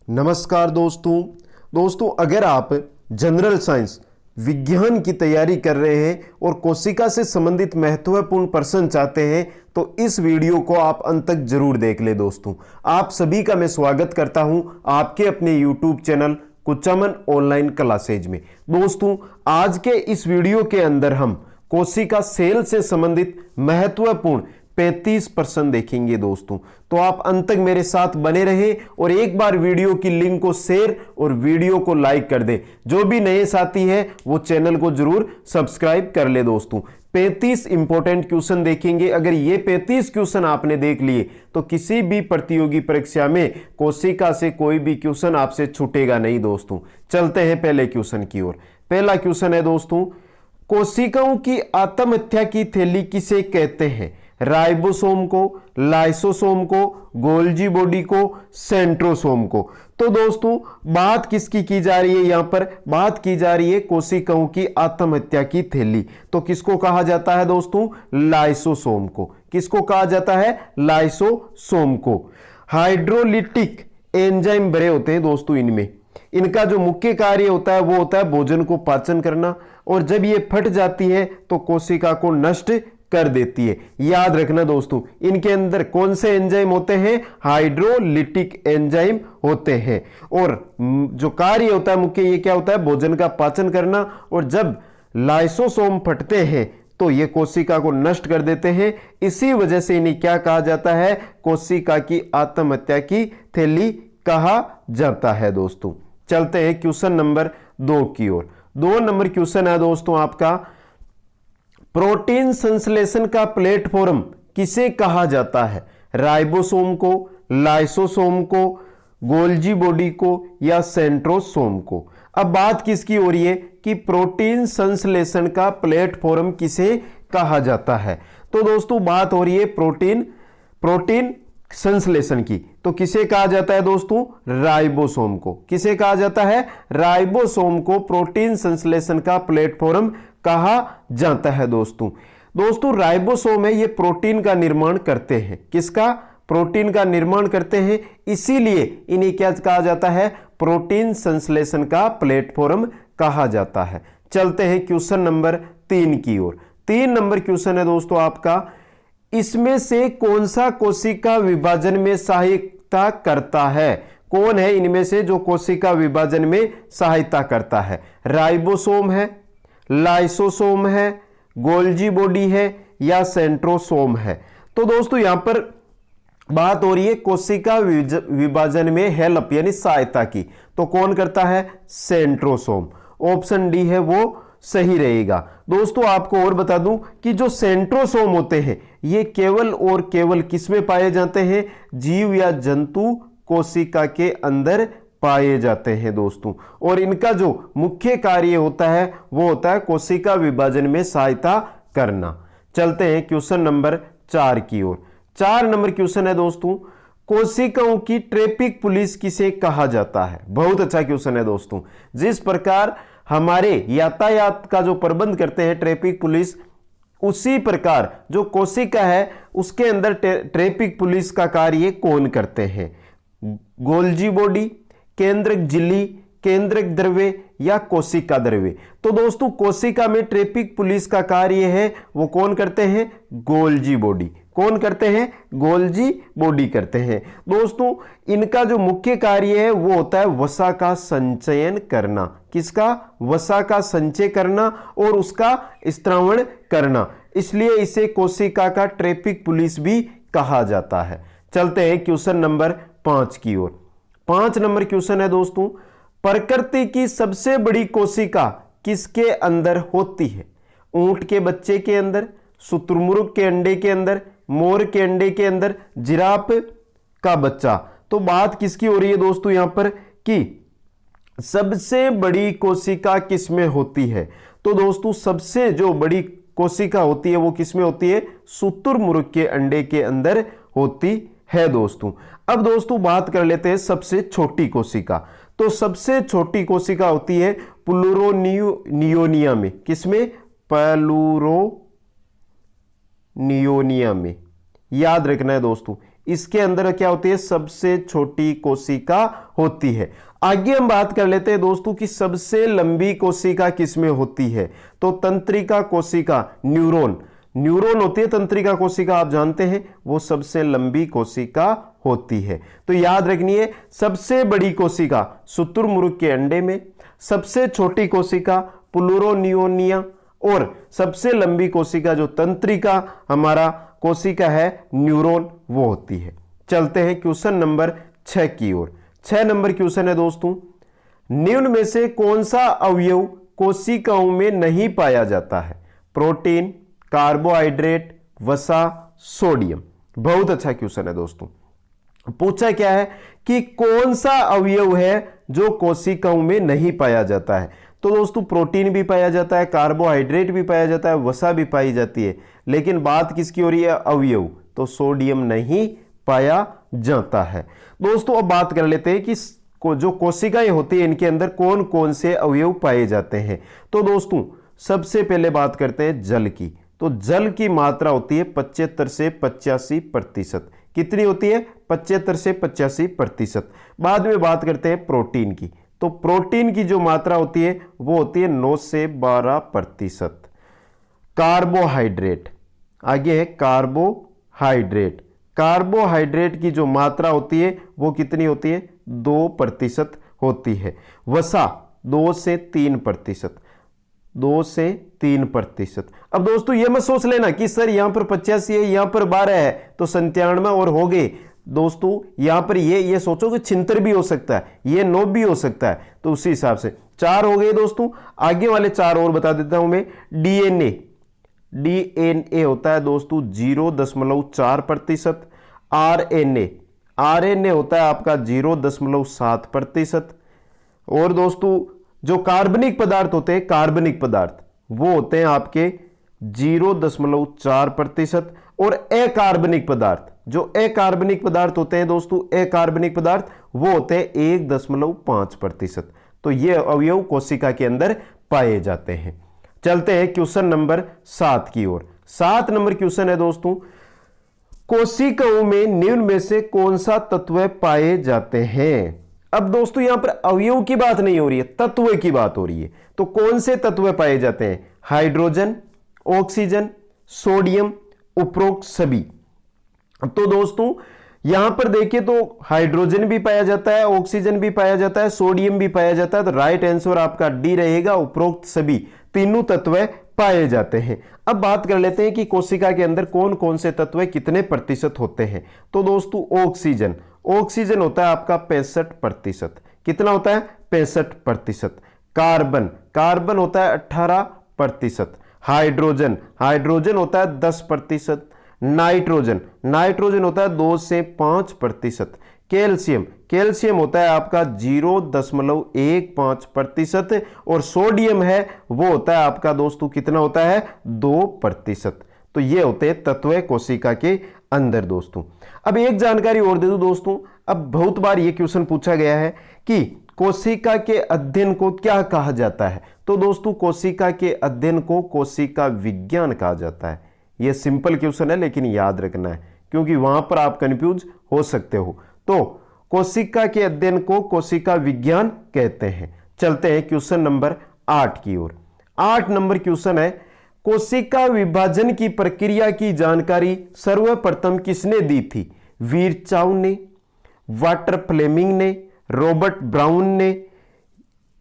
नमस्कार दोस्तों अगर आप जनरल साइंस विज्ञान की तैयारी कर रहे हैं और कोशिका से संबंधित महत्वपूर्ण प्रश्न चाहते हैं तो इस वीडियो को आप अंत तक जरूर देख ले। दोस्तों आप सभी का मैं स्वागत करता हूं आपके अपने YouTube channel Kuchaman online classes में। दोस्तों आज के इस वीडियो के अंदर हम कोशिका सेल से संबंधित महत्वपूर्ण 35 प्रश्न देखेंगे। दोस्तों तो आप अंत तक मेरे साथ बने रहें और एक बार वीडियो की लिंक को शेयर और वीडियो को लाइक कर दे। जो भी नए साथी हैं वो चैनल को जरूर सब्सक्राइब कर ले। दोस्तों 35 इंपॉर्टेंट क्वेश्चन देखेंगे। अगर ये 35 क्वेश्चन आपने देख लिए तो किसी भी प्रतियोगी परीक्षा में कोशिका से कोई भी क्वेश्चन आपसे छूटेगा नहीं। दोस्तों चलते हैं पहले क्वेश्चन की ओर। पहला क्वेश्चन है दोस्तों, कोशिकाओं की आत्महत्या की थैली किसे कहते हैं? राइबोसोम को, लाइसोसोम को, गोल्जी बॉडी को, सेंट्रोसोम को। तो दोस्तों बात किसकी की जा रही है? यहां पर बात की जा रही है कोशिकाओं की आत्महत्या की थैली। तो किसको कहा जाता है दोस्तों? लाइसोसोम को। किसको कहा जाता है? लाइसोसोम को। हाइड्रोलिटिक एंजाइम भरे होते हैं दोस्तों इनमें। इनका जो मुख्य कार्य होता है वो होता है भोजन को पाचन करना, और जब ये फट जाती है तो कोशिका को नष्ट कर देती है। याद रखना दोस्तों इनके अंदर कौन से एंजाइम होते हैं? हाइड्रोलिटिक एंजाइम होते हैं। और जो कार्य होता है मुख्य ये क्या होता है? भोजन का पाचन करना। और जब लाइसोसोम फटते हैं तो ये कोशिका को नष्ट कर देते हैं। इसी वजह से इन्हें क्या कहा जाता है? कोशिका की आत्महत्या की थैली कहा जाता है। दोस्तों चलते हैं क्वेश्चन नंबर 2 की ओर। 2 नंबर क्वेश्चन है दोस्तों आपका, प्रोटीन संश्लेषण का प्लेटफॉर्म किसे कहा जाता है? राइबोसोम को, लाइसोसोम को, गोल्जी बॉडी को या सेंट्रोसोम को? अब बात किसकी हो रही है कि प्रोटीन संश्लेषण का प्लेटफॉर्म किसे कहा जाता है? तो दोस्तों बात हो रही है प्रोटीन संश्लेषण की। तो किसे कहा जाता है दोस्तों? राइबोसोम को। किसे कहा जाता है? राइबोसोम को प्रोटीन संश्लेषण का प्लेटफॉर्म कहा जाता है। दोस्तों राइबोसोम है ये प्रोटीन का निर्माण करते हैं। किसका? प्रोटीन का निर्माण करते हैं, इसीलिए इन्हें क्या कहा जाता है? प्रोटीन संश्लेषण का प्लेटफॉर्म कहा जाता है। चलते हैं क्वेश्चन नंबर 3 की ओर। 3 नंबर क्वेश्चन है दोस्तों आपका, इसमें से कौन सा कोशिका विभाजन में सहायता करता है? कौन है इनमें से जो कोशिका विभाजन में सहायता करता है? राइबोसोम है, लाइसोसोम है, गोल्जी बॉडी है या सेंट्रोसोम है? तो दोस्तों यहां पर बात हो रही है कोशिका विभाजन में हेल्प यानी सहायता की। तो कौन करता है? सेंट्रोसोम। ऑप्शन डी है वो सही रहेगा। दोस्तों आपको और बता दूं कि जो सेंट्रोसोम होते हैं ये केवल और केवल किसमें पाए जाते हैं? जीव या जंतु कोशिका के अंदर पाए जाते हैं दोस्तों। और इनका जो मुख्य कार्य होता है वो होता है कोशिका विभाजन में सहायता करना। चलते हैं क्वेश्चन नंबर 4 की ओर। 4 नंबर क्वेश्चन है दोस्तों, कोशिकाओं की ट्रैफिक पुलिस किसे कहा जाता है? बहुत अच्छा क्वेश्चन है दोस्तों। जिस प्रकार हमारे यातायात का जो प्रबंध करते हैं ट्रैफिक पुलिस, उसी प्रकार जो कोशिका है उसके अंदर ट्रैफिक पुलिस का कार्य कौन करते हैं? गोल्जी बॉडी, केंद्रक झिल्ली, केंद्रक द्रव्य या कोशिका द्रव्य? तो दोस्तों कोशिका में ट्रैफिक पुलिस का कार्य है वो कौन करते हैं? Golgi body. कौन करते हैं? गोल्जी बॉडी करते हैं। दोस्तों इनका जो मुख्य कार्य है वो होता है वसा का संचयन करना। किसका? वसा का संचय करना और उसका स्त्रावण करना, इसलिए इसे कोशिका का ट्रैफिक पुलिस भी कहा जाता है। चलते हैं क्वेश्चन नंबर 5 की ओर। 5 नंबर क्वेश्चन है दोस्तों, प्रकृति की सबसे बड़ी कोशिका किसके अंदर होती है? ऊंट के बच्चे के अंदर, शुतुरमुर्ग के अंडे के अंदर, मोर के अंडे के अंदर, जिराफ का बच्चा? तो बात किसकी हो रही है दोस्तों यहां पर कि सबसे बड़ी कोशिका किसमें होती है? तो दोस्तों सबसे जो बड़ी कोशिका होती है वो किसमें होती है? शुतुरमुर्ग के अंडे के अंदर होती है दोस्तों। अब दोस्तों बात कर लेते हैं सबसे छोटी कोशिका। तो सबसे छोटी कोशिका होती है प्लूरोनियोनिया में। किसमें? प्लूरोनियोनिया में। याद रखना है दोस्तों इसके अंदर क्या होती है, सबसे छोटी कोशिका होती है। आगे हम बात कर लेते हैं दोस्तों कि सबसे लंबी कोशिका किसमें होती है। तो तंत्रिका कोशिका, न्यूरॉन होती है तंत्रिका कोशिका, आप जानते हैं, वो सबसे लंबी कोशिका होती है। तो याद रखनी है, सबसे बड़ी कोशिका शुतुरमुर्ग के अंडे में, सबसे छोटी कोशिका प्लूरोनियोनिया, और सबसे लंबी कोशिका जो तंत्रिका हमारा कोशिका है न्यूरॉन, वो होती है। चलते हैं क्वेश्चन नंबर 6 की ओर। 6 नंबर क्वेश्चन है दोस्तों, निम्न में से कौन सा अवयव कोशिकाओं में नहीं पाया जाता है? प्रोटीन, कार्बोहाइड्रेट, वसा, सोडियम। बहुत अच्छा क्वेश्चन है दोस्तों। पूछा क्या है कि कौन सा अवयव है जो कोशिकाओं में नहीं पाया जाता है। तो दोस्तों प्रोटीन भी पाया जाता है, कार्बोहाइड्रेट भी पाया जाता है, वसा भी पाई जाती है, लेकिन बात किसकी हो रही है? अवयव। तो सोडियम नहीं पाया जाता है। दोस्तों अब बात कर लेते हैं कि जो कोशिकाएं होती हैं इनके अंदर कौन कौन से अवयव पाए जाते हैं। तो दोस्तों सबसे पहले बात करते हैं जल की। तो जल की मात्रा होती है 75 से 85%। कितनी होती है? 75 से 85%। बाद में बात करते हैं प्रोटीन की। तो प्रोटीन की जो मात्रा होती है वो होती है 9 से 12%। कार्बोहाइड्रेट, आगे है कार्बोहाइड्रेट। कार्बोहाइड्रेट की जो मात्रा होती है वो कितनी होती है? 2% होती है। वसा 2 से 3%। 2 से 3%। अब दोस्तों ये मत सोच लेना कि सर यहां पर 85 है, यहां पर 12 है तो 97 और हो गए। दोस्तों यहां पर ये सोचो कि 76 भी हो सकता है, ये 9 भी हो सकता है, तो उसी हिसाब से 4 हो गए दोस्तों। आगे वाले 4 और बता देता हूं मैं। डीएनए होता है दोस्तों 0.4%। आरएनए होता है आपका 0.7%। और दोस्तों जो कार्बनिक पदार्थ होते हैं, कार्बनिक पदार्थ वो होते हैं आपके 0.4%। और अकार्बनिक पदार्थ, जो अकार्बनिक पदार्थ होते हैं दोस्तों, अकार्बनिक पदार्थ वो होते हैं 1.5%। तो ये अवयव कोशिका के अंदर पाए जाते हैं। चलते हैं क्वेश्चन नंबर 7 की ओर। 7 नंबर क्वेश्चन है दोस्तों, कोशिकाओं में निम्न में से कौन सा तत्व पाए जाते हैं? अब दोस्तों यहां पर अवयव की बात नहीं हो रही है, तत्व की बात हो रही है। तो कौन से तत्व पाए जाते हैं? हाइड्रोजन, ऑक्सीजन, सोडियम, उपरोक्त सभी। तो दोस्तों यहां पर देखिए तो हाइड्रोजन भी पाया जाता है, ऑक्सीजन भी पाया जाता है, सोडियम भी पाया जाता है। तो राइट आंसर आपका डी रहेगा, उपरोक्त सभी तीनों तत्व पाए जाते हैं। अब बात कर लेते हैं कि कोशिका के अंदर कौन कौन से तत्व कितने प्रतिशत होते हैं। तो दोस्तों ऑक्सीजन होता है आपका 65%। कितना होता है? 65%। कार्बन होता है 18%। हाइड्रोजन होता है 10%। नाइट्रोजन होता है 2 से 5%। कैल्शियम होता है आपका 0.15%। और सोडियम है वो होता है आपका दोस्तों कितना होता है? 2%। तो ये होते हैं तत्व कोशिका के अंदर दोस्तों। अब एक जानकारी और दे दूं दोस्तों, अब बहुत बार ये क्वेश्चन पूछा गया है कि कोशिका के अध्ययन को क्या कहा जाता है। तो दोस्तों कोशिका के अध्ययन को कोशिका विज्ञान कहा जाता है। यह सिंपल क्वेश्चन है लेकिन याद रखना है, क्योंकि वहां पर आप कंफ्यूज हो सकते हो। तो कोशिका के अध्ययन को कोशिका विज्ञान कहते हैं। चलते हैं क्वेश्चन नंबर 8 की ओर। 8 नंबर क्वेश्चन है, कोशिका विभाजन की प्रक्रिया की जानकारी सर्वप्रथम किसने दी थी? वीरचाउ ने, वाटर फ्लेमिंग ने, रॉबर्ट ब्राउन ने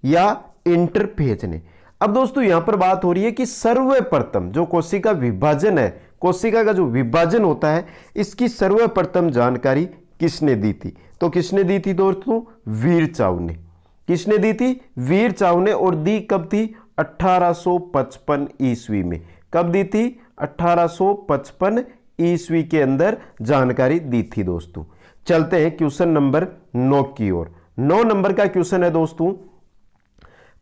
या इंटरफेज ने? अब दोस्तों यहां पर बात हो रही है कि सर्वप्रथम जो कोशिका विभाजन है, कोशिका का जो विभाजन होता है, इसकी सर्वप्रथम जानकारी किसने दी थी? तो किसने दी थी दोस्तों? वीरचाउ ने। किसने दी थी? वीरचाउ ने। और दी कब थी? 1855 ईस्वी में। कब दी थी? 1855 ईस्वी के अंदर जानकारी दी थी दोस्तों। चलते हैं क्वेश्चन नंबर 9 की ओर। 9 नंबर का क्वेश्चन है दोस्तों,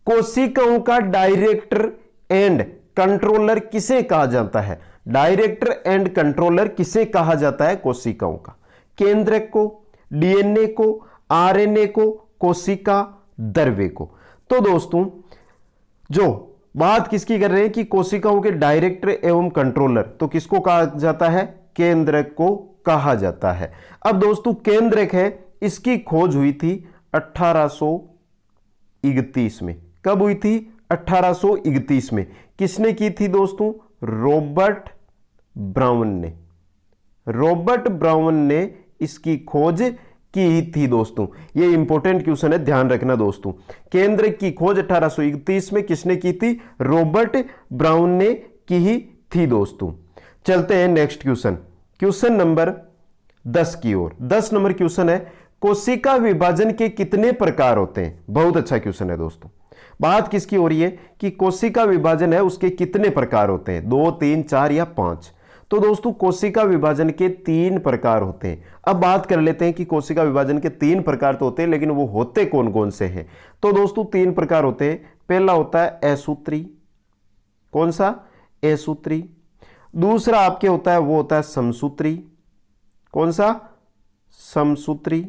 कोशिकाओं का डायरेक्टर एंड कंट्रोलर किसे कहा जाता है? डायरेक्टर एंड कंट्रोलर किसे कहा जाता है कोशिकाओं का? केंद्रक को, डीएनए को, आरएनए को, कोशिका द्रव्य को? तो दोस्तों जो बात किसकी कर रहे हैं कि कोशिकाओं के डायरेक्टर एवं कंट्रोलर, तो किसको कहा जाता है? केंद्रक को कहा जाता है। अब दोस्तों केंद्रक है, इसकी खोज हुई थी 1831 में। कब हुई थी? 1831 में। किसने की थी दोस्तों? रॉबर्ट ब्राउन ने। रॉबर्ट ब्राउन ने इसकी खोज की थी दोस्तों। ये इंपॉर्टेंट क्वेश्चन है, ध्यान रखना दोस्तों। केंद्रक की खोज 1831 में किसने की थी? रॉबर्ट ब्राउन ने की ही थी दोस्तों। चलते हैं नेक्स्ट क्वेश्चन, क्वेश्चन नंबर 10 की ओर। 10 नंबर क्वेश्चन है, कोशिका विभाजन के कितने प्रकार होते हैं? बहुत अच्छा क्वेश्चन है दोस्तों। बात किसकी हो रही है कि कोशिका विभाजन है उसके कितने प्रकार होते हैं? 2, 3, 4 या 5? तो दोस्तों कोशिका विभाजन के 3 प्रकार होते हैं। अब बात कर लेते हैं कि कोशिका विभाजन के 3 प्रकार तो होते हैं, लेकिन वो होते कौन कौन से हैं? तो दोस्तों 3 प्रकार होते हैं। पहला होता है असूत्री। कौन सा? असूत्री। दूसरा आपके होता है वो होता है समसूत्री। कौन सा? समसूत्री।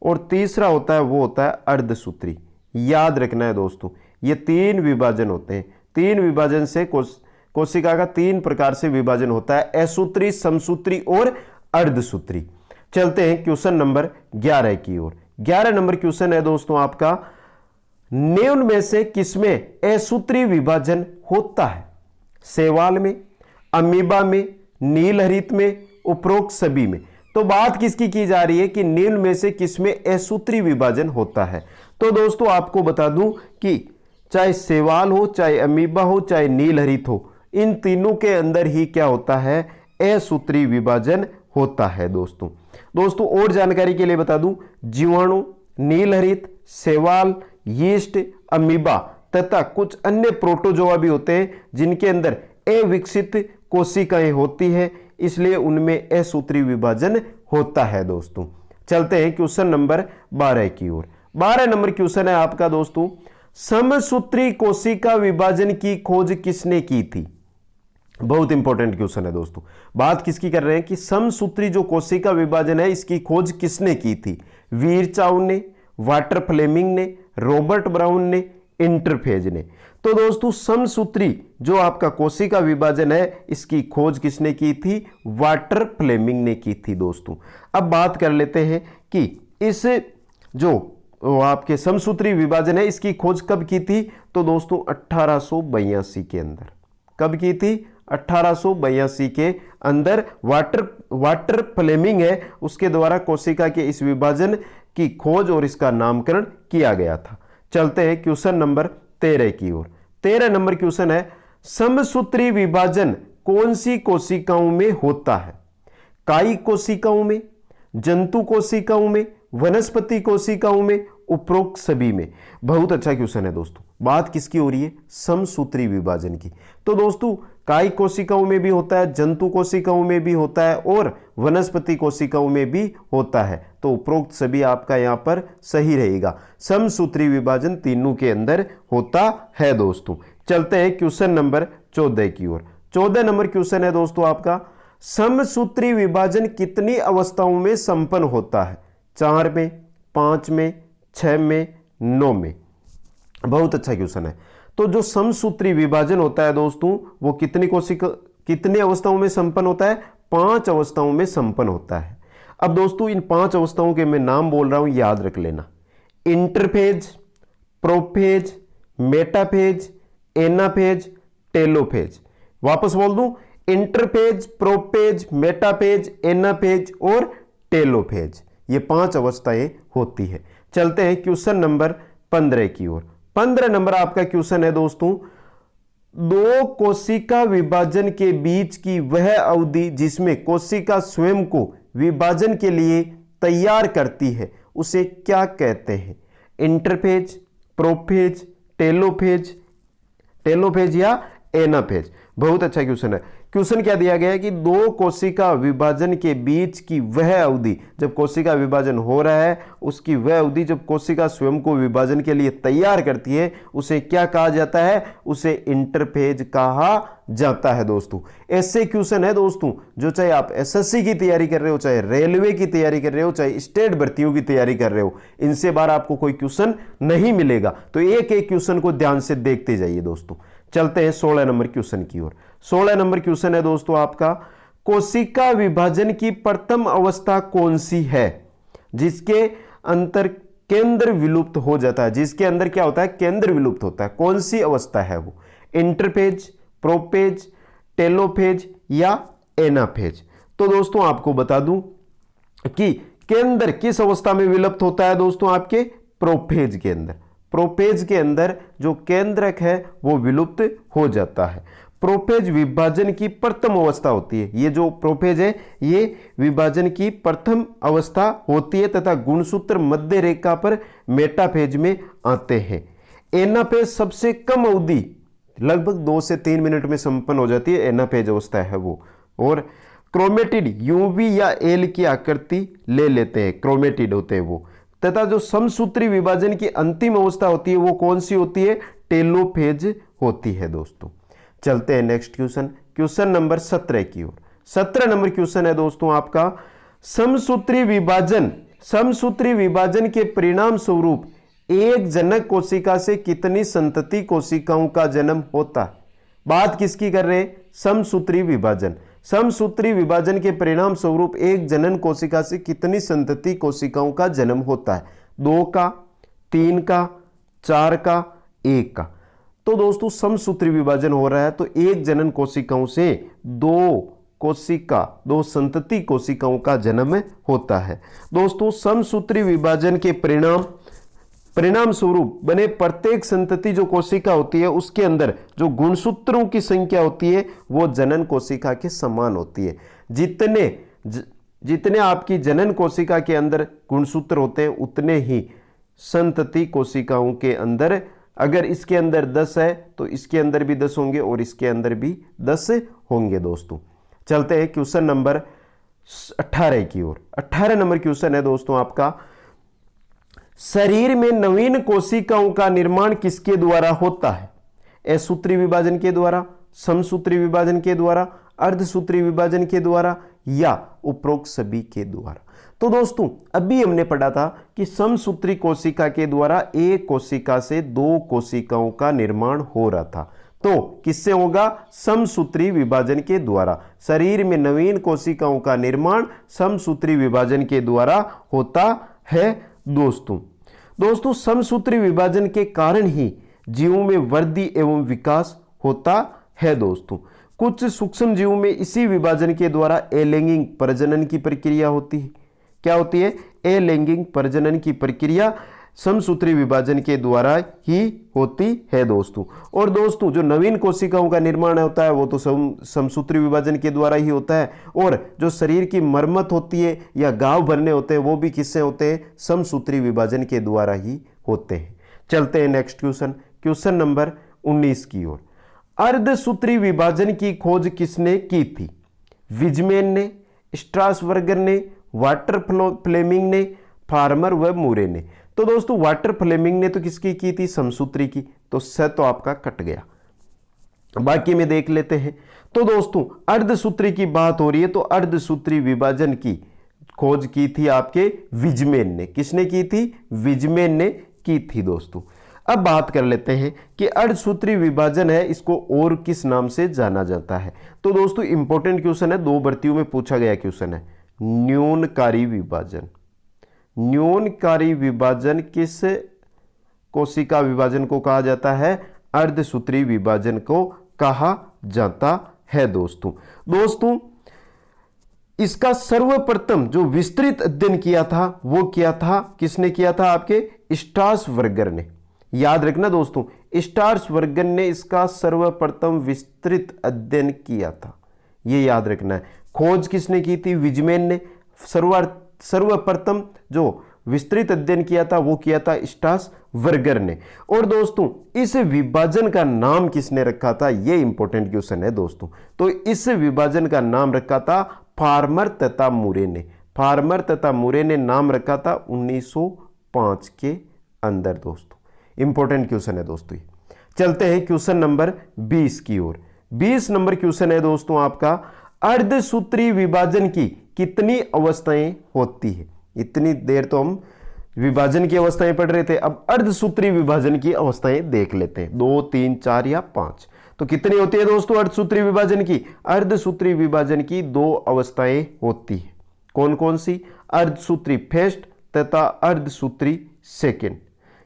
और तीसरा होता है वो होता है अर्धसूत्री। याद रखना है दोस्तों, ये 3 विभाजन होते हैं। 3 विभाजन से कोशिका का 3 प्रकार से विभाजन होता है, असूत्री, समसूत्री और अर्धसूत्री। चलते हैं क्वेश्चन नंबर 11 की ओर। 11 नंबर क्वेश्चन है दोस्तों आपका, निम्न में से किसमें असूत्री विभाजन होता है? शैवाल में, अमीबा में, नीलहरित में, उपरोक्त सभी में। तो बात किसकी की जा रही है कि निम्न में से किसमें असूत्री विभाजन होता है? तो दोस्तों आपको बता दूं कि चाहे शैवाल हो, चाहे अमीबा हो, चाहे नीलहरित हो, इन तीनों के अंदर ही क्या होता है? असूत्री विभाजन होता है दोस्तों। दोस्तों और जानकारी के लिए बता दूं, जीवाणु, नीलहरित, शैवाल, यीस्ट, अमीबा तथा कुछ अन्य प्रोटोजोआ भी होते हैं जिनके अंदर अविकसित कोशिकाएं होती है, इसलिए उनमें असूत्री विभाजन होता है दोस्तों। चलते हैं क्वेश्चन नंबर 12 की ओर। 12 नंबर क्वेश्चन है आपका दोस्तों, समसूत्री कोशिका विभाजन की खोज किसने की थी? बहुत इंपॉर्टेंट क्वेश्चन है दोस्तों। बात किसकी कर रहे हैं कि समसूत्री जो कोशिका विभाजन है इसकी खोज किसने की थी? वीरचाउ ने, वाटर फ्लेमिंग ने, रॉबर्ट ब्राउन ने, इंटरफेज ने। तो दोस्तों समसूत्री जो आपका कोशिका विभाजन है इसकी खोज किसने की थी? वाटर फ्लेमिंग ने की थी दोस्तों। अब बात कर लेते हैं कि इस जो आपके समसूत्री विभाजन है इसकी खोज कब की थी? तो दोस्तों 1882 के अंदर। कब की थी? 1882 के अंदर वाटर फ्लेमिंग है उसके द्वारा कोशिका के इस विभाजन की खोज और इसका नामकरण किया गया था। चलते हैं क्वेश्चन नंबर 13 की ओर। 13 नंबर क्वेश्चन है, समसूत्री विभाजन कौन सी कोशिकाओं में होता है? कायिक कोशिकाओं में, जंतु कोशिकाओं में, वनस्पति कोशिकाओं में, उपरोक्त सभी में। बहुत अच्छा क्वेश्चन है दोस्तों। बात किसकी हो रही है? समसूत्री विभाजन की। तो दोस्तों कायिक कोशिकाओं में भी होता है, जंतु कोशिकाओं में भी होता है और वनस्पति कोशिकाओं में भी होता है। तो उपरोक्त सभी आपका यहां पर सही रहेगा। समसूत्री विभाजन तीनों के अंदर होता है दोस्तों। चलते हैं क्वेश्चन नंबर 14 की ओर। 14 नंबर क्वेश्चन है दोस्तों आपका, समसूत्री विभाजन कितनी अवस्थाओं में संपन्न होता है? 4 में, 5 में, 6 में, 9 में। बहुत अच्छा क्वेश्चन है। तो जो समसूत्री विभाजन होता है दोस्तों वो कितनी अवस्थाओं में संपन्न होता है? 5 अवस्थाओं में संपन्न होता है। अब दोस्तों इन 5 अवस्थाओं के मैं नाम बोल रहा हूं, याद रख लेना। Interphase, prophase, metaphase, anaphase, telophase. वापस बोल दूं, इंटरफेज, प्रोफेज, मेटाफेज, एनाफेज और टेलोफेज। ये 5 अवस्थाएं होती है। चलते हैं क्वेश्चन नंबर 15 की ओर। 15 नंबर आपका क्वेश्चन है दोस्तों, 2 कोशिका विभाजन के बीच की वह अवधि जिसमें कोशिका स्वयं को विभाजन के लिए तैयार करती है उसे क्या कहते हैं? इंटरफेज, प्रोफेज, टेलोफेज या एनाफेज। बहुत अच्छा क्वेश्चन है। क्वेश्चन क्या दिया गया है कि 2 कोशिका विभाजन के बीच की वह अवधि, जब कोशिका विभाजन हो रहा है उसकी वह अवधि जब कोशिका स्वयं को विभाजन के लिए तैयार करती है उसे क्या कहा जाता है? उसे इंटरफेज कहा जाता है दोस्तों। ऐसे क्वेश्चन है दोस्तों जो चाहे आप एसएससी की तैयारी कर रहे हो, चाहे रेलवे की तैयारी कर रहे हो, चाहे स्टेट भर्तियों की तैयारी कर रहे हो, इनसे बार आपको कोई क्वेश्चन नहीं मिलेगा। तो एक एक क्वेश्चन को ध्यान से देखते जाइए दोस्तों। चलते हैं 16 नंबर क्वेश्चन की ओर। 16 नंबर क्वेश्चन है दोस्तों आपका, कोशिका विभाजन की प्रथम अवस्था कौन सी है जिसके अंतर केंद्र विलुप्त हो जाता है, जिसके अंदर क्या होता है, केंद्र विलुप्त होता है, कौन सी अवस्था है वो? इंटरफेज, प्रोफेज, टेलोफेज या एनाफेज? तो दोस्तों आपको बता दूं कि केंद्र किस अवस्था में विलुप्त होता है दोस्तों, आपके प्रोफेज के अंदर। प्रोफेज के अंदर जो केंद्रक है वो विलुप्त हो जाता है। प्रोफेज विभाजन की प्रथम अवस्था होती है। ये जो प्रोफेज है ये विभाजन की प्रथम अवस्था होती है तथा गुणसूत्र मध्य रेखा पर मेटाफेज में आते हैं। एनाफेज सबसे कम अवधि लगभग 2 से 3 मिनट में संपन्न हो जाती है, एनाफेज अवस्था है वो। और क्रोमेटिड यूवी या एल की आकृति ले लेते हैं, क्रोमेटिड होते हैं वो। तथा जो समसूत्री विभाजन की अंतिम अवस्था होती है वो कौन सी होती है, टेलोफेज होती है दोस्तों। चलते हैं नेक्स्ट क्वेश्चन, क्वेश्चन नंबर 17 की ओर। 17 नंबर क्वेश्चन है दोस्तों आपका, समसूत्री विभाजन के परिणाम स्वरूप एक जनक कोशिका से कितनी संतति कोशिकाओं का जन्म होता है? बात किसकी कर रहे हैं, समसूत्री विभाजन। समसूत्री विभाजन के परिणाम स्वरूप एक जनन कोशिका से कितनी संतति कोशिकाओं का जन्म होता है? 2 का, 3 का, 4 का, 1 का। तो दोस्तों समसूत्री विभाजन हो रहा है तो एक जनन कोशिकाओं से 2 संतति कोशिकाओं का जन्म होता है। दोस्तों समसूत्री विभाजन के परिणाम स्वरूप बने प्रत्येक संतति जो कोशिका होती है उसके अंदर जो गुणसूत्रों की संख्या होती है वो जनन कोशिका के समान होती है। जितने आपकी जनन कोशिका के अंदर गुणसूत्र होते हैं उतने ही संतति कोशिकाओं के अंदर, अगर इसके अंदर 10 है तो इसके अंदर भी 10 होंगे और इसके अंदर भी 10 होंगे दोस्तों। चलते हैं क्वेश्चन नंबर 18 की ओर। 18 नंबर क्वेश्चन है दोस्तों आपका, शरीर में नवीन कोशिकाओं का निर्माण किसके द्वारा होता है? असूत्री विभाजन के द्वारा, समसूत्री विभाजन के द्वारा, अर्धसूत्री विभाजन के द्वारा या उपरोक्त सभी के द्वारा? तो दोस्तों अभी हमने पढ़ा था कि समसूत्री कोशिका के द्वारा एक कोशिका से 2 कोशिकाओं का निर्माण हो रहा था। तो किससे होगा? समसूत्री विभाजन के द्वारा। शरीर में नवीन कोशिकाओं का निर्माण समसूत्री विभाजन के द्वारा होता है दोस्तों समसूत्री विभाजन के कारण ही जीवों में वृद्धि एवं विकास होता है दोस्तों। कुछ सूक्ष्म जीवों में इसी विभाजन के द्वारा अलैंगिक प्रजनन की प्रक्रिया होती है। क्या होती है? अलैंगिक प्रजनन की प्रक्रिया समसूत्री विभाजन के द्वारा ही होती है दोस्तों। और दोस्तों जो नवीन कोशिकाओं का निर्माण होता है वो तो समसूत्री विभाजन के द्वारा ही होता है, और जो शरीर की मरम्मत होती है या घाव भरने होते हैं वो भी किससे होते हैं? समसूत्री विभाजन के द्वारा ही होते हैं। चलते हैं नेक्स्ट क्वेश्चन नंबर 19 की ओर। अर्धसूत्री विभाजन की खोज किसने की थी? विजमेन ने, स्ट्रासबर्गर ने, वाटर फ्लेमिंग ने, फार्मर व मूरे ने। तो दोस्तों वाटर फ्लेमिंग ने तो किसकी की थी? समसूत्री की। तो स तो आपका कट गया, बाकी में देख लेते हैं। तो दोस्तों अर्धसूत्री की बात हो रही है तो अर्धसूत्री विभाजन की खोज की थी आपके विजमेन ने। किसने की थी? विजमेन ने की थी दोस्तों। अब बात कर लेते हैं कि अर्धसूत्री विभाजन है इसको और किस नाम से जाना जाता है। तो दोस्तों इंपॉर्टेंट क्वेश्चन है, 2 भर्तियों में पूछा गया क्वेश्चन है। न्यूनकारी विभाजन। न्यूनकारी विभाजन किस कोशिका विभाजन को कहा जाता है? अर्धसूत्री विभाजन को कहा जाता है दोस्तों इसका सर्वप्रथम जो विस्तृत अध्ययन किया था वो किया था, किसने किया था? आपके स्ट्रासबर्गर ने। याद रखना दोस्तों, स्ट्रासबर्गर ने इसका सर्वप्रथम विस्तृत अध्ययन किया था, ये याद रखना है। खोज किसने की थी? विजमेन ने। सर्वप्रथम जो विस्तृत अध्ययन किया था वो किया था स्ट्रासबर्गर ने। और दोस्तों इस विभाजन का नाम किसने रखा था? ये इंपॉर्टेंट क्वेश्चन है दोस्तों। तो इस विभाजन का नाम रखा था फार्मर तथा मूरे ने। फार्मर तथा मूरे ने नाम रखा था 1905 के अंदर दोस्तों। इंपॉर्टेंट क्वेश्चन है दोस्तों। चलते हैं क्वेश्चन नंबर 20 की ओर। 20 नंबर क्वेश्चन है दोस्तों आपका, अर्धसूत्री विभाजन की कितनी अवस्थाएं होती है? इतनी देर तो हम विभाजन की अवस्थाएं पढ़ रहे थे, अब अर्धसूत्री विभाजन की अवस्थाएं देख लेते हैं। 2, 3, 4 या 5। तो कितनी होती है दोस्तों अर्धसूत्री विभाजन की? अर्धसूत्री विभाजन की 2 अवस्थाएं होती है। कौन कौन सी? अर्धसूत्री फर्स्ट तथा अर्धसूत्री सेकेंड,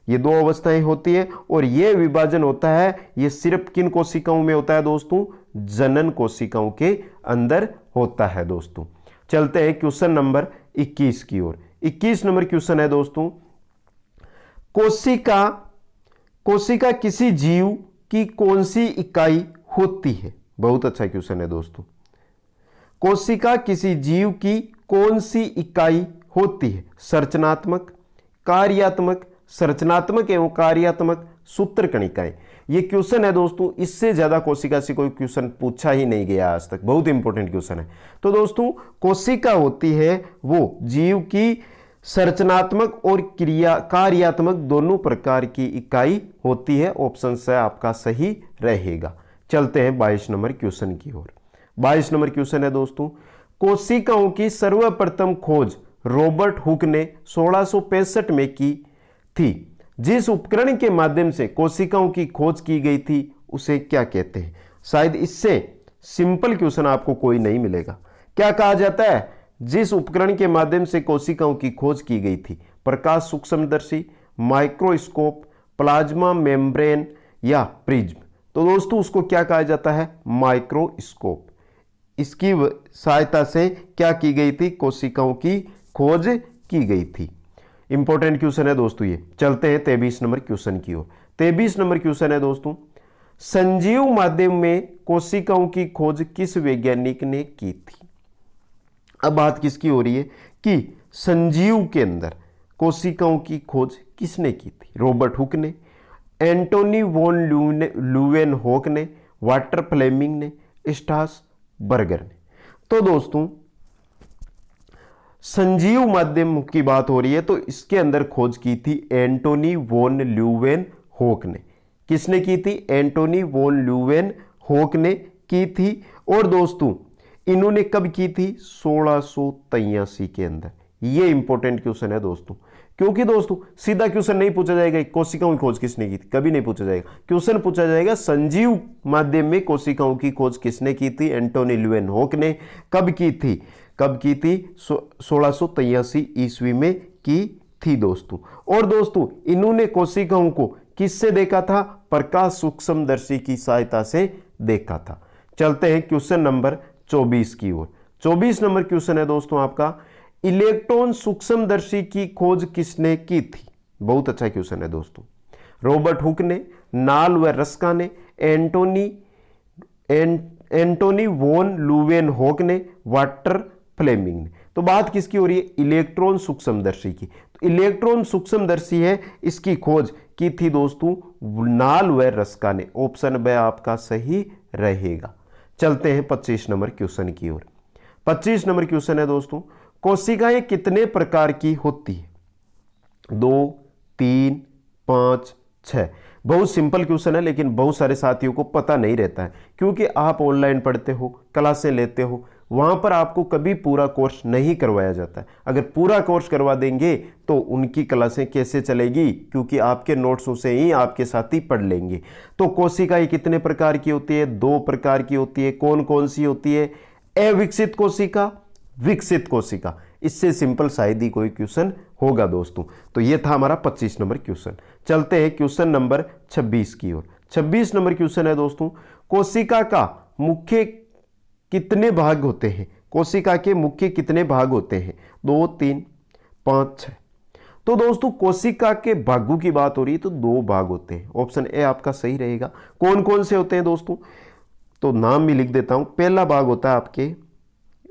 ये 2 अवस्थाएं होती है। और ये विभाजन होता है, ये सिर्फ किन कोशिकाओं में होता है दोस्तों? जनन कोशिकाओं के अंदर होता है दोस्तों। चलते हैं क्वेश्चन नंबर 21 की ओर। 21 नंबर क्वेश्चन है दोस्तों, कोशिका किसी जीव की कौन सी इकाई होती है? बहुत अच्छा क्वेश्चन है दोस्तों। कोशिका किसी जीव की कौन सी इकाई होती है? संरचनात्मक, कार्यात्मक, संरचनात्मक एवं कार्यात्मक, सूत्रकणिकाएं। ये क्वेश्चन है दोस्तों, इससे ज्यादा कोशिका से कोई क्वेश्चन पूछा ही नहीं गया आज तक, बहुत इंपॉर्टेंट क्वेश्चन है। तो दोस्तों कोशिका होती है वो जीव की संरचनात्मक और कार्यात्मक दोनों प्रकार की इकाई होती है। ऑप्शन से आपका सही रहेगा। चलते हैं 22 नंबर क्वेश्चन की ओर। 22 नंबर क्वेश्चन है दोस्तों, कोशिकाओं की सर्वप्रथम खोज रॉबर्ट हुक ने 1665 में की थी। जिस उपकरण के माध्यम से कोशिकाओं की खोज की गई थी उसे क्या कहते हैं? शायद इससे सिंपल क्वेश्चन आपको कोई नहीं मिलेगा। क्या कहा जाता है? जिस उपकरण के माध्यम से कोशिकाओं की खोज की गई थी, प्रकाश सूक्ष्मदर्शी, माइक्रोस्कोप, प्लाज्मा मेम्ब्रेन या प्रिज्म। तो दोस्तों उसको क्या कहा जाता है? माइक्रोस्कोप। इसकी सहायता से क्या की गई थी? कोशिकाओं की खोज की गई थी। इंपॉर्टेंट क्वेश्चन है दोस्तों ये। चलते हैं 23 नंबर क्वेश्चन की ओर। 23 नंबर क्वेश्चन है दोस्तों, संजीव माध्यम में कोशिकाओं की खोज किस वैज्ञानिक ने की थी? अब बात किसकी हो रही है कि संजीव के अंदर कोशिकाओं की खोज किसने की थी? रॉबर्ट हुक ने, एंटोनी वॉन ल्यूवेनहोक ने, वाल्टर फ्लेमिंग ने, स्ट्रासबर्गर ने। तो दोस्तों संजीव माध्यम की बात हो रही है, तो इसके अंदर खोज की थी एंटोनी वॉन ल्यूवेनहोक ने। किसने की थी? एंटोनी वॉन ल्यूवेनहोक ने की थी। और दोस्तों इन्होंने कब की थी? 1683 के अंदर। ये इंपॉर्टेंट क्वेश्चन है दोस्तों, क्योंकि दोस्तों सीधा क्वेश्चन नहीं पूछा जाएगा कोशिकाओं की खोज किसने की थी, कभी नहीं पूछा जाएगा। क्वेश्चन पूछा जाएगा संजीव माध्यम में कोशिकाओं की खोज किसने की थी? एंटोनी ल्यूवेनहोक ने। कब की थी? 1683 ईस्वी में की थी दोस्तों। और दोस्तों इन्होंने कोशिकाओं को किससे देखा था? प्रकाश सूक्ष्मदर्शी की सहायता से देखा था। चलते हैं क्वेश्चन नंबर 24 की ओर। 24 नंबर क्वेश्चन है दोस्तों आपका, इलेक्ट्रॉन सूक्ष्मदर्शी की खोज किसने की थी? बहुत अच्छा क्वेश्चन है दोस्तों। रॉबर्ट हुक ने, नाल व रस्का ने, एंटोनी वॉन ल्यूवेनहोक ने, वाल्टर फ्लेमिंग ने। तो बात किसकी हो रही है? इलेक्ट्रॉन सूक्ष्मदर्शी की। तो इलेक्ट्रॉन सूक्ष्मदर्शी है, इसकी खोज की थी दोस्तों नाल व रस्का ने। ऑप्शन ब आपका सही रहेगा। चलते हैं 25 नंबर क्वेश्चन की ओर। 25 नंबर क्वेश्चन है दोस्तों, कोशिकाएं कितने प्रकार की होती है? 2, 3, 5, 6। बहुत सिंपल क्वेश्चन है, लेकिन बहुत सारे साथियों को पता नहीं रहता है, क्योंकि आप ऑनलाइन पढ़ते हो, क्लासें लेते हो, वहां पर आपको कभी पूरा कोर्स नहीं करवाया जाता है। अगर पूरा कोर्स करवा देंगे तो उनकी क्लासें कैसे चलेगी, क्योंकि आपके नोट्सों से ही आपके साथी पढ़ लेंगे। तो कोशिकाएं कितने प्रकार की होती है? 2 प्रकार की होती है। कौन कौन सी होती है? अविकसित कोशिका, विकसित कोशिका। इससे सिंपल शायद ही कोई क्वेश्चन होगा दोस्तों। तो यह था हमारा 25 नंबर क्वेश्चन। चलते हैं क्वेश्चन नंबर 26 की ओर। 26 नंबर क्वेश्चन है दोस्तों, कोशिका का मुख्य कितने भाग होते हैं? कोशिका के मुख्य कितने भाग होते हैं? 2, 3, 5, 6। तो दोस्तों कोशिका के भागों की बात हो रही है तो 2 भाग होते हैं। ऑप्शन ए आपका सही रहेगा। कौन कौन से होते हैं दोस्तों? तो नाम भी लिख देता हूं। पहला भाग होता है आपके,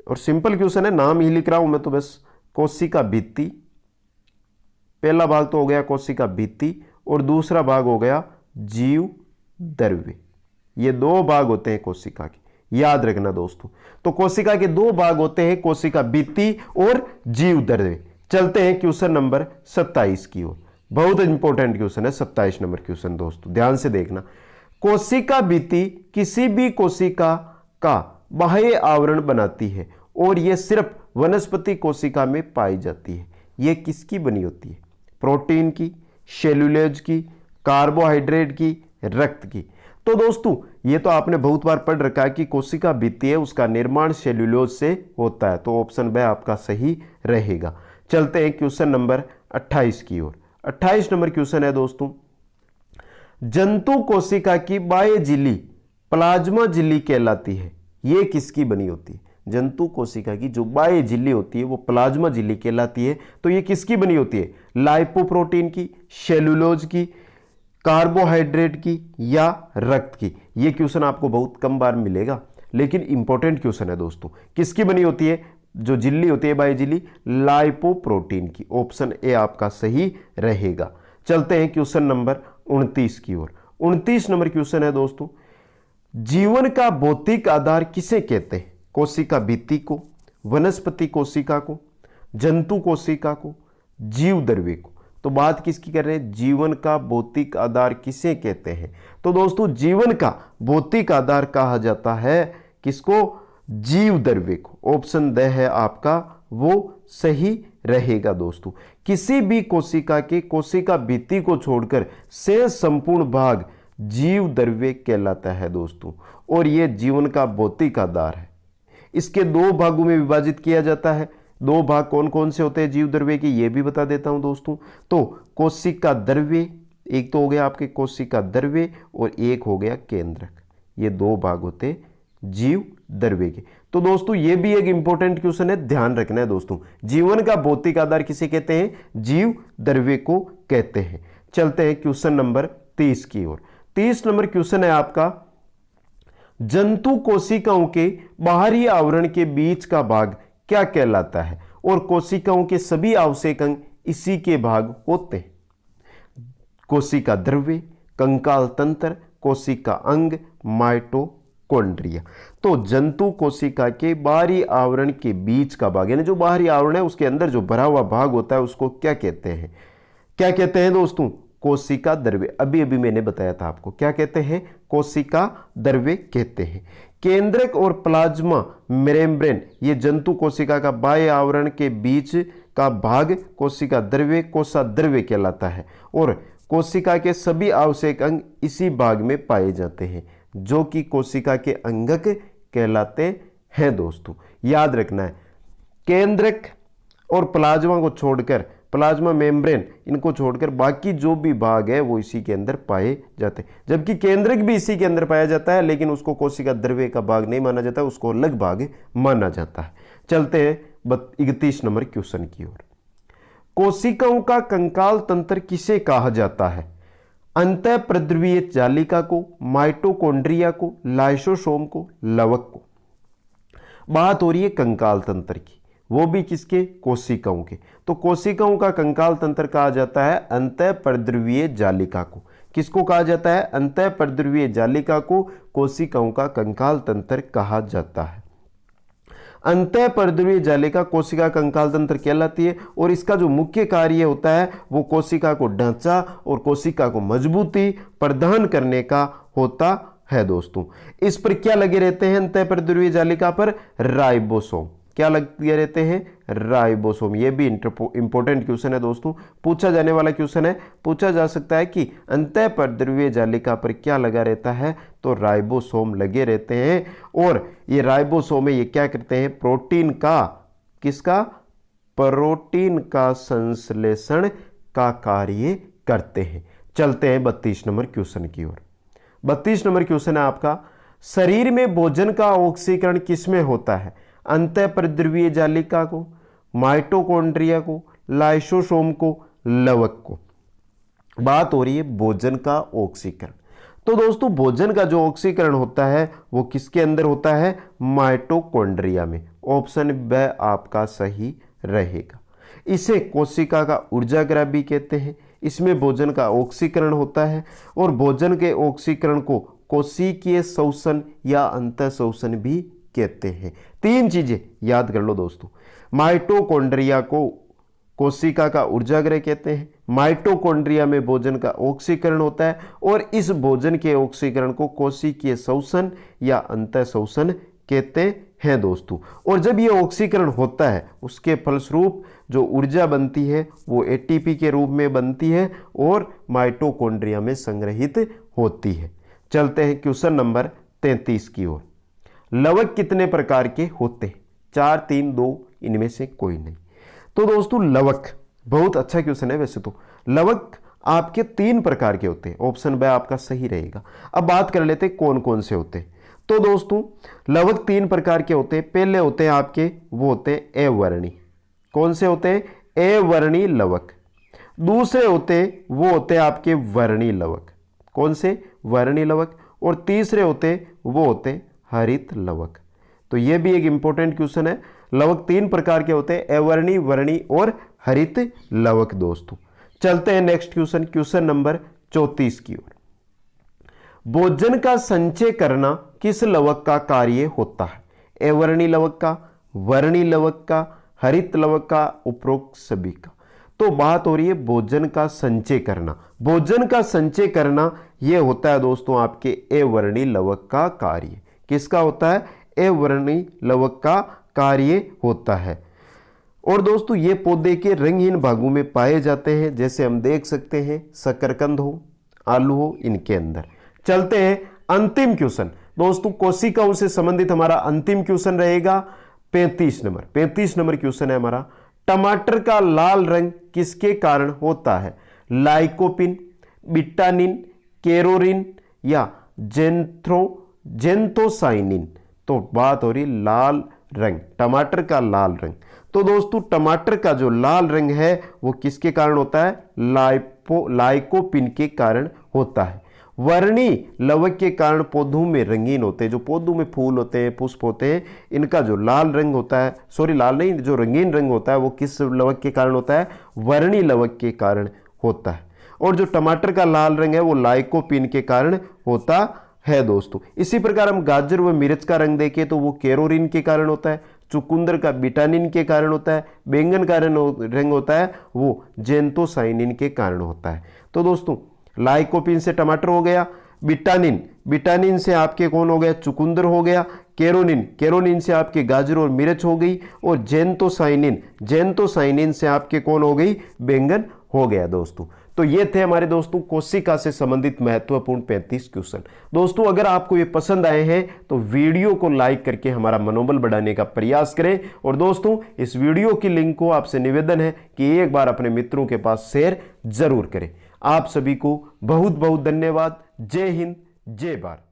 और सिंपल क्वेश्चन है, नाम ही लिख रहा हूं मैं तो बस, कोशिका भित्ति। पहला भाग तो हो गया कोशिका भित्ति, और दूसरा भाग हो गया जीव द्रव्य। ये 2 भाग होते हैं कोशिका के, याद रखना दोस्तों। तो कोशिका के 2 भाग होते हैं, कोशिका भित्ति और जीव द्रव्य। चलते हैं क्वेश्चन नंबर 27 की ओर। बहुत इंपॉर्टेंट क्वेश्चन है 27 नंबर क्वेश्चन दोस्तों, ध्यान से देखना। कोशिका भित्ति किसी भी कोशिका का बाह्य आवरण बनाती है, और यह सिर्फ वनस्पति कोशिका में पाई जाती है। यह किसकी बनी होती है? प्रोटीन की, सेल्यूलोज की, कार्बोहाइड्रेट की, रक्त की। तो दोस्तों ये तो आपने बहुत बार पढ़ रखा है कि कोशिका भित्ति है उसका निर्माण सेल्यूलोज से होता है, तो ऑप्शन ब आपका सही रहेगा। चलते हैं क्वेश्चन नंबर 28 की ओर। 28 नंबर क्वेश्चन है दोस्तों, जंतु कोशिका की बाह्य झिल्ली प्लाज्मा झिल्ली कहलाती है, ये किसकी बनी होती है? जंतु कोशिका की जो बाह्य झिल्ली होती है वो प्लाज्मा झिल्ली कहलाती है, तो ये किसकी बनी होती है? लाइपोप्रोटीन की, सेल्यूलोज की, कार्बोहाइड्रेट की या रक्त की? ये क्वेश्चन आपको बहुत कम बार मिलेगा, लेकिन इंपॉर्टेंट क्वेश्चन है दोस्तों। किसकी बनी होती है जो झिल्ली होती है बाह्य झिल्ली? लाइपोप्रोटीन की। ऑप्शन ए आपका सही रहेगा। चलते हैं क्वेश्चन नंबर 29 की ओर। 29 नंबर क्वेश्चन है दोस्तों, जीवन का भौतिक आधार किसे कहते हैं? कोशिका भित्ति को, वनस्पति कोशिका को, जंतु कोशिका को, जीव द्रव्य को? तो बात किसकी कर रहे हैं? जीवन का भौतिक आधार किसे कहते हैं? तो दोस्तों जीवन का भौतिक आधार कहा जाता है किसको? जीव द्रव्य को। ऑप्शन द है आपका वो सही रहेगा दोस्तों। किसी भी कोशिका के कोशिका भित्ति को छोड़कर शेष संपूर्ण भाग जीव द्रव्य कहलाता है दोस्तों, और यह जीवन का भौतिक आधार है। इसके दो भागों में विभाजित किया जाता है। दो भाग कौन कौन से होते हैं जीव द्रव्य के, ये भी बता देता हूं दोस्तों। तो कोशिका द्रव्य, एक तो हो गया आपके कोशिका द्रव्य और एक हो गया केंद्रक, ये दो भाग होते जीव द्रव्य के। तो दोस्तों ये भी एक इंपॉर्टेंट क्वेश्चन है, ध्यान रखना है दोस्तों। जीवन का भौतिक आधार किसे कहते हैं? जीव द्रव्य को कहते हैं। चलते हैं क्वेश्चन नंबर 30 की ओर। 30 नंबर क्वेश्चन है आपका, जंतु कोशिकाओं के बाहरी आवरण के बीच का भाग क्या कहलाता है? और कोशिकाओं के सभी आवश्यक अंग इसी के भाग होते हैं। कोशिका द्रव्य, कंकाल तंत्र, कोशिका अंग, माइटोकॉन्ड्रिया। तो जंतु कोशिका के बाहरी आवरण के बीच का भाग, यानी जो बाहरी आवरण है उसके अंदर जो भरा हुआ भाग होता है उसको क्या कहते हैं? क्या कहते हैं दोस्तों? कोशिका द्रव्य। अभी अभी मैंने बताया था आपको, क्या कहते हैं? कोशिका द्रव्य कहते हैं। केंद्रक और प्लाज्मा मेम्ब्रेन, ये जंतु कोशिका का बाह्य आवरण के बीच का भाग कोशिका द्रव्य, कोशा द्रव्य कहलाता है, और कोशिका के सभी आवश्यक अंग इसी भाग में पाए जाते हैं, जो कि कोशिका के अंगक कहलाते हैं दोस्तों। याद रखना है, केंद्रक और प्लाज्मा को छोड़कर, प्लाज्मा मेम्ब्रेन इनको छोड़कर बाकी जो भी भाग है वो इसी के अंदर पाए जाते हैं। जबकि केंद्रक भी इसी के अंदर पाया जाता है, लेकिन उसको कोशिका द्रव्य का भाग नहीं माना जाता, उसको अलग भाग माना जाता है। चलते हैं 31 नंबर क्वेश्चन की ओर। कोशिकाओं का कंकाल तंत्र किसे कहा जाता है? अंतःप्रद्रवीय जालिका को, माइटोकॉन्ड्रिया को, लाइसोसोम को, लवक को? बात हो रही है कंकाल तंत्र की, वो भी किसके? कोशिकाओं के। तो कोशिकाओं का कंकाल तंत्र कहा जाता है अंतःप्रद्रवीय जालिका को। किसको कहा जाता है? अंतःप्रद्रवीय जालिका को कोशिकाओं का कंकाल तंत्र कहा जाता है। अंतःप्रद्रवीय जालिका कोशिका कंकाल तंत्र कहलाती है, और इसका जो मुख्य कार्य होता है वो कोशिका को ढांचा और कोशिका को मजबूती प्रदान करने का होता है दोस्तों। इस पर क्या लगे रहते हैं? अंतःप्रद्रवीय जालिका पर राइबोसोम। क्या लगे रहते हैं? राइबोसोम। ये भी इंपॉर्टेंट क्वेश्चन है दोस्तों, पूछा जाने वाला क्वेश्चन है। पूछा जा सकता है कि अंतःप्रद्रवीय जालिका पर क्या लगा रहता है? तो राइबोसोम लगे रहते हैं, और ये राइबोसोम है ये क्या करते हैं? प्रोटीन का, किसका? प्रोटीन का संश्लेषण का कार्य करते हैं। चलते हैं 32 नंबर क्वेश्चन की ओर। 32 नंबर क्वेश्चन है आपका, शरीर में भोजन का ऑक्सीकरण किसमें होता है? अंतःप्रद्रवीय जालिका को, माइटोकॉन्ड्रिया को, लाइसोसोम को, लवक को? बात हो रही है भोजन का ऑक्सीकरण। तो दोस्तों भोजन का जो ऑक्सीकरण होता है वो किसके अंदर होता है? माइटोकॉन्ड्रिया में। ऑप्शन ब आपका सही रहेगा। इसे कोशिका का ऊर्जाग्रह भी कहते हैं। इसमें भोजन का ऑक्सीकरण होता है, और भोजन के ऑक्सीकरण को कोशिकीय शोषण या अंतःशोषण भी कहते हैं। तीन चीजें याद कर लो दोस्तों। माइटोकॉन्ड्रिया को कोशिका का ऊर्जाग्रह कहते हैं, माइटोकॉन्ड्रिया में भोजन का ऑक्सीकरण होता है, और इस भोजन के ऑक्सीकरण को कोशिकीय शोषण या अंतःशोषण कहते हैं दोस्तों। और जब ये ऑक्सीकरण होता है उसके फलस्वरूप जो ऊर्जा बनती है वो एटीपी के रूप में बनती है और माइटोकॉन्ड्रिया में संग्रहित होती है। चलते हैं क्वेश्चन नंबर 33 की ओर। लवक कितने प्रकार के होते हैं? 4, 3, 2, इनमें से कोई नहीं। तो दोस्तों लवक बहुत अच्छा क्वेश्चन है। वैसे तो लवक आपके 3 प्रकार के होते हैं। ऑप्शन बी आपका सही रहेगा। अब बात कर लेते हैं कौन कौन से होते हैं। तो दोस्तों लवक 3 प्रकार के होते हैं। पहले होते हैं आपके, वो होते हैं अवर्णी। कौन से होते हैं? अवर्णी लवक। दूसरे होते हैं वो होते हैं आपके वर्णी लवक। कौन से? वर्णी लवक। और तीसरे होते वो होते हरित लवक। तो ये भी एक इंपॉर्टेंट क्वेश्चन है। लवक 3 प्रकार के होते हैं, अवर्णी, वर्णी और हरित लवक। दोस्तों चलते हैं नेक्स्ट क्वेश्चन, क्वेश्चन नंबर 34 की ओर। भोजन का संचय करना किस लवक का कार्य होता है? अवर्णी लवक का, वर्णी लवक का, हरित लवक का, उपरोक्त सभी का। तो बात हो रही है भोजन का संचय करना। भोजन का संचय करना यह होता है दोस्तों आपके अवर्णी लवक का कार्य। किसका होता है? अवर्णी लवक का कार्य होता है। और दोस्तों ये पौधे के रंगहीन भागों में पाए जाते हैं, जैसे हम देख सकते हैं शकरकंद हो, आलू हो, इनके अंदर। चलते हैं अंतिम क्वेश्चन। दोस्तों कोशिकाओं से संबंधित हमारा अंतिम क्वेश्चन रहेगा 35 नंबर। 35 नंबर क्वेश्चन है हमारा, टमाटर का लाल रंग किसके कारण होता है? लाइकोपिन, बिटानिन, केरोरिन या जेंथोसाइनिन। तो बात हो रही लाल रंग, टमाटर का लाल रंग। तो दोस्तों टमाटर का जो लाल रंग है वो किसके कारण होता है? लाइकोपिन के कारण होता है। वर्णी लवक के कारण पौधों में रंगीन होते हैं। जो पौधों में फूल होते हैं, पुष्प होते हैं, इनका जो लाल रंग होता है, सॉरी लाल नहीं, जो रंगीन रंग होता है वो किस लवक के कारण होता है? वर्णी लवक के कारण होता है। और जो टमाटर का लाल रंग है वो लाइकोपिन के कारण होता है। दोस्तों इसी प्रकार हम गाजर व मिर्च का रंग देखें तो वो केरोरिन के कारण होता है, चुकंदर का बिटानिन के कारण होता है, बैंगन का रंग होता है वो जेंथोसाइनिन के कारण होता है। तो दोस्तों लाइकोपिन से टमाटर हो गया, बिटानिन से आपके कौन हो गया? चुकंदर हो गया, केरोनिन से आपके गाजर और मिर्च हो गई, और जेंथोसाइनिन से आपके कौन हो गई? बैंगन हो गया। दोस्तों तो ये थे हमारे दोस्तों कोशिका से संबंधित महत्वपूर्ण 35 क्वेश्चन। दोस्तों अगर आपको ये पसंद आए हैं तो वीडियो को लाइक करके हमारा मनोबल बढ़ाने का प्रयास करें। और दोस्तों इस वीडियो की लिंक को आपसे निवेदन है कि एक बार अपने मित्रों के पास शेयर जरूर करें। आप सभी को बहुत बहुत धन्यवाद। जय हिंद, जय भारत।